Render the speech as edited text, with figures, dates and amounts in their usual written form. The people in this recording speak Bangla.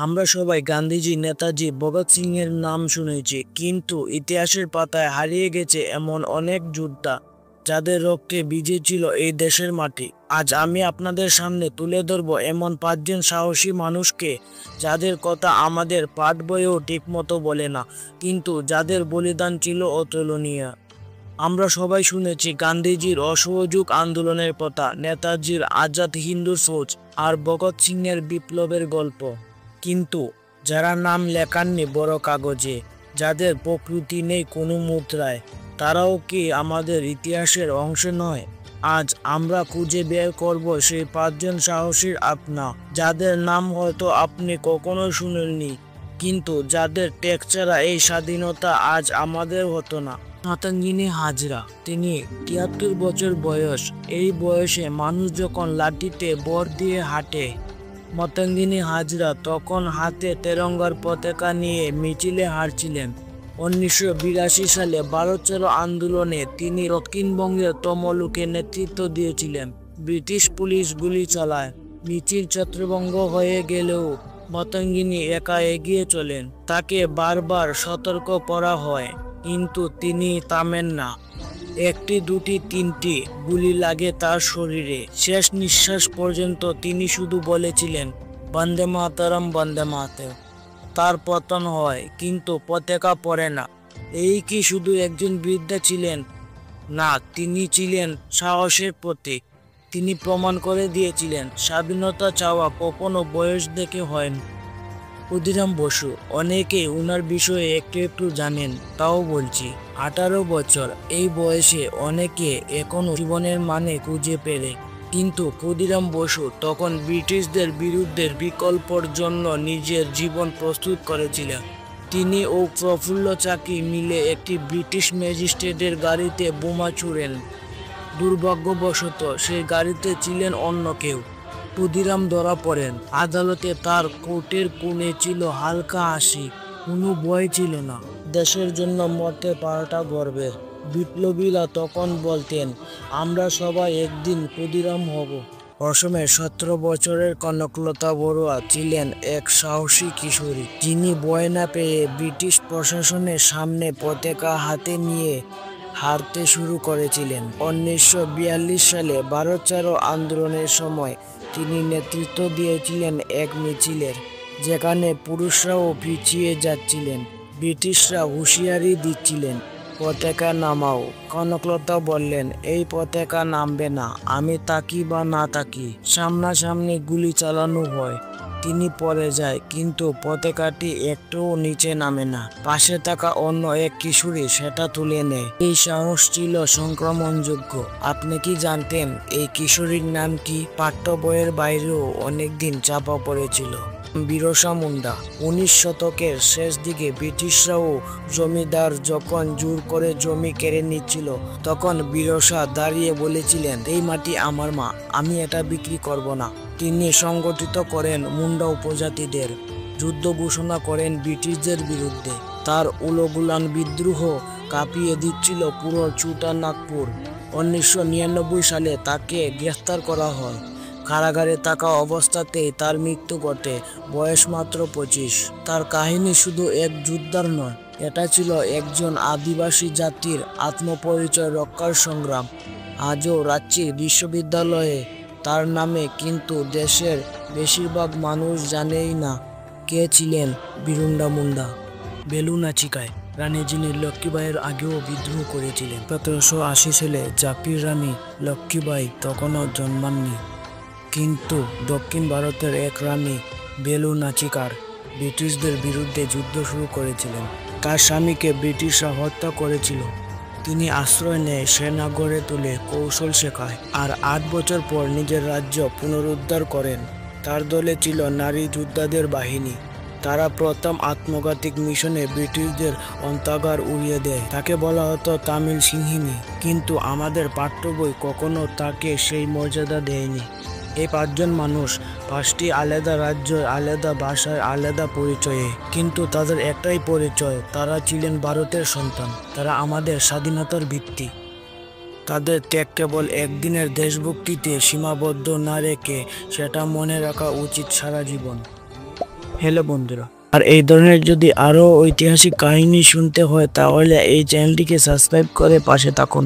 আমরা সবাই গান্ধীজি, নেতাজি, ভগৎ সিং এর নাম শুনেছি, কিন্তু ইতিহাসের পাতায় হারিয়ে গেছে এমন অনেক যোদ্ধা যাদের রক্তে ভিজেছিল এই দেশের মাটি। আজ আমি আপনাদের সামনে তুলে ধরব এমন 5 জন সাহসী মানুষকে, যাদের কথা আমাদের পাঠ বইও ঠিকমতো বলে না, কিন্তু যাদের বলিদান ছিল অতুলনীয়। আমরা সবাই শুনেছি গান্ধীজির অসহযোগ আন্দোলনের কথা, নেতাজির আজাদ হিন্দ ফৌজ আর ভগৎ সিং এর বিপ্লবের গল্প, কিন্তু যারা নাম লেখাননি বড় কাগজে, যাদের প্রকৃতি নেই কোনো মুদ্রায়, তারাও কি আমাদের ইতিহাসের অংশ নয়? আজ আমরা খুঁজে বের করব সেই 5 জন সাহসীর আত্মা, যাদের নাম হয়তো আপনি কখনো শুনেননি, কিন্তু যাদের ত্যাগ ছাড়া এই স্বাধীনতা আজ আমাদের হতো না। মাতঙ্গিনী হাজরা, তিনি 73 বছর বয়স। এই বয়সে মানুষ যখন লাঠিতে ভর দিয়ে হাঁটে, মাতঙ্গিনী হাজরা তখন হাতে তেরঙ্গার পতাকা নিয়ে মিছিলে হাঁটছিলেন। 1982 সালে ভারত ছাড়ো আন্দোলনে তিনি দক্ষিণবঙ্গের তমলুকে নেতৃত্ব দিয়েছিলেন। ব্রিটিশ পুলিশ গুলি চালায়, মিছিল ছত্রভঙ্গ হয়ে গেলেও মাতঙ্গিনী একা এগিয়ে চলেন। তাকে বারবার সতর্ক করা হয়, কিন্তু তিনি থামেন না। 1টি, 2টি, 3টি গুলি লাগে তার শরীরে। শেষ নিঃশ্বাস পর্যন্ত তিনি শুধু বলেছিলেন, বন্দে মাতরম, বন্দে মাতরম। তার পতন হয়, কিন্তু পতাকা পড়ে না। এই কি শুধু একজন বৃদ্ধা ছিলেন? না, তিনি ছিলেন সাহসের প্রতীক। তিনি প্রমাণ করে দিয়েছিলেন স্বাধীনতা চাওয়া কখনো বয়স দেখে হয় না। ক্ষুদিরাম বসু, অনেকে উনার বিষয়ে একটু একটু জানেন, তাও বলছি। 18 বছর, এই বয়সে অনেকে এখনো জীবনের মানে খুঁজে পেরে, কিন্তু ক্ষুদিরাম বসু তখন ব্রিটিশদের বিরুদ্ধে বিকল্পর জন্য নিজের জীবন প্রস্তুত করেছিলেন। তিনি ও প্রফুল্ল চাকি মিলে একটি ব্রিটিশ ম্যাজিস্ট্রেটের গাড়িতে বোমা ছুড়েন। দুর্ভাগ্যবশত সেই গাড়িতে ছিলেন অন্য কেউ। ক্ষুদিরাম ধরা পড়েন। আদালতে তার কোটের কোণে ছিল হালকা হাসি, কোনো ভয় ছিল না। দেশের জন্য মরতে পারাটা গর্বের। বিপ্লবীরা তখন বলতেন, আমরা সবাই একদিন ক্ষুদিরাম হব। অসমের 17 বছরের কনকলতা বড়ুয়া ছিলেন এক সাহসী কিশোরী, যিনি ভয় না পেয়ে ব্রিটিশ প্রশাসনের সামনে পতাকা হাতে নিয়ে হাঁটতে শুরু করেছিলেন। 1942 সালে ভারত ছাড়ো আন্দোলনের সময় তিনি নেতৃত্ব দিয়েছিলেন এক মিছিলের, যেখানে পুরুষরাও পিছিয়ে যাচ্ছিলেন। ব্রিটিশরা হুঁশিয়ারি দিচ্ছিলেন, পতাকা নামাও। কনকলতা বললেন, এই পতাকা নামবে না, আমি তাকি বা না তাকি, সামনাসামনি গুলি চালানো হয়। তিনি পড়ে যায়, কিন্তু পতাকাটি একটুও নিচে নামে না। পাশে থাকা অন্য এক কিশোরী সেটা তুলে নেয়। এই সাহস ছিল সংক্রমণযোগ্য। আপনি কি জানতেন এই কিশোরীর নাম কি? পাঠ্য বইয়ের বাইরেও অনেকদিন চাপা পড়েছিল। বিরসা মুন্ডা। 19 শতকের শেষ দিকে ব্রিটিশরাও জমিদার যখন জোর করে জমি কেড়ে নিচ্ছিল, তখন বিরসা দাঁড়িয়ে বলেছিলেন, এই মাটি আমার মা, আমি এটা বিক্রি করব না। তিনি সংগঠিত করেন মুন্ডা উপজাতিদের, যুদ্ধ ঘোষণা করেন ব্রিটিশদের বিরুদ্ধে। তার উলগুলান বিদ্রোহ কাঁপিয়ে দিচ্ছিল পুরো ছোটানাগপুর। 1999 সালে তাকে গ্রেফতার করা হয়। কারাগারে থাকা অবস্থাতেই তার মৃত্যু ঘটে, বয়স মাত্র 25। তার কাহিনী শুধু এক যোদ্ধার নয়, এটা ছিল একজন আদিবাসী জাতির আত্মপরিচয় রক্ষার সংগ্রাম। আজও রাঁচি বিশ্ববিদ্যালয়ে তার নামে, কিন্তু দেশের বেশিরভাগ মানুষ জানেই না কে ছিলেন বিরসা মুন্ডা। বেলু নাচিকায়, রানী যিনি লক্ষ্মীবাইয়ের আগেও বিদ্রোহ করেছিলেন। 1780 সালে ঝাঁপির রানী লক্ষ্মীবাই তখনও জন্মাননি, কিন্তু দক্ষিণ ভারতের এক রানী বেলু নাচিকার ব্রিটিশদের বিরুদ্ধে যুদ্ধ শুরু করেছিলেন। তার স্বামীকে ব্রিটিশরা হত্যা করেছিল। তিনি আশ্রয় নেয়, সেনা গড়ে তুলে, কৌশল শেখায়, আর 8 বছর পর নিজের রাজ্য পুনরুদ্ধার করেন। তার দলে ছিল নারী যোদ্ধাদের বাহিনী। তারা প্রথম আত্মঘাতী মিশনে ব্রিটিশদের অন্তঃগার উড়িয়ে দেয়। তাকে বলা হতো তামিল সিংহিনী, কিন্তু আমাদের পাঠ্য বই কখনো তাকে সেই মর্যাদা দেয়নি। এই 5 জন মানুষ 5টি আলাদা রাজ্য, আলাদা ভাষায়, আলাদা পরিচয়ে, কিন্তু তাদের একটাই পরিচয়, তারা ছিলেন ভারতের সন্তান। তারা আমাদের স্বাধীনতার ভিত্তি। তাদের ত্যাগ কেবল একদিনের দেশভক্তিতে সীমাবদ্ধ না রেখে সেটা মনে রাখা উচিত সারা জীবন। হ্যালো বন্ধুরা, আর এই ধরনের যদি আরো ঐতিহাসিক কাহিনী শুনতে হয় তাহলে এই চ্যানেলটিকে সাবস্ক্রাইব করে পাশে থাকুন।